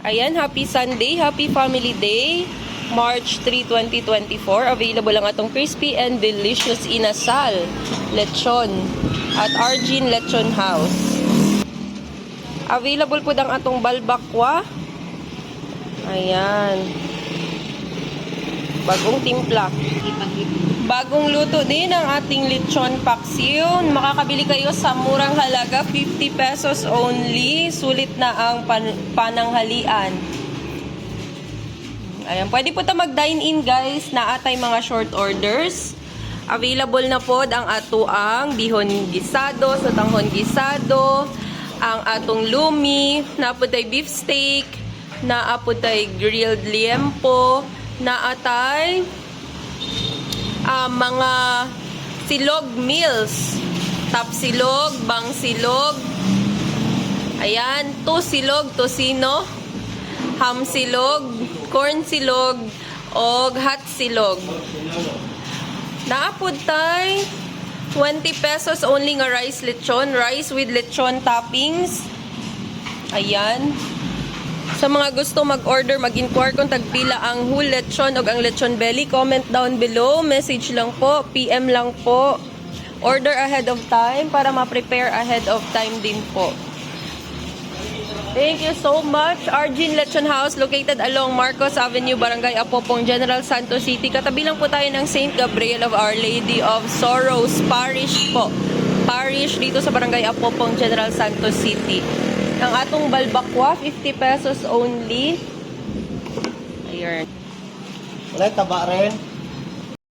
Ayan, happy Sunday, happy Family Day, March 3, 2024. Available lang atong crispy and delicious inasal, lechon, at Argin Lechon House. Available po ang atong balbakwa. Ayan. Bagong timpla. Bagong luto din ang ating lechon paksiw. Makakabili kayo sa murang halaga, 50 pesos only. Sulit na ang pananghalian. Ayan, pwede po ito mag-dine-in guys, na atay mga short orders. Available na po ang atuang bihon gisado, sotanghon gisado, ang atong lumi, naapotay beef steak, naapotay grilled liempo, naatay mga silog meals. Tap silog, bang silog. Ayan, to silog, tosino, ham silog, corn silog, o hot silog. Naapod tay 20 pesos only nga rice lechon. Rice with lechon toppings. Ayan. Sa mga gusto mag-order, mag-inquire kung tagpila ang whole lechon o ang lechon belly, comment down below. Message lang po, PM lang po. Order ahead of time para ma-prepare ahead of time din po. Thank you so much. Argin Lechon House, located along Marcos Avenue, Barangay Apopong, General Santos City. Katabi lang po tayo ng St. Gabriel of Our Lady of Sorrows Parish po. Parish dito sa Barangay Apopong, General Santos City. Ang atong balbakwa, 50 pesos only. Ayan. Wala, taba rin.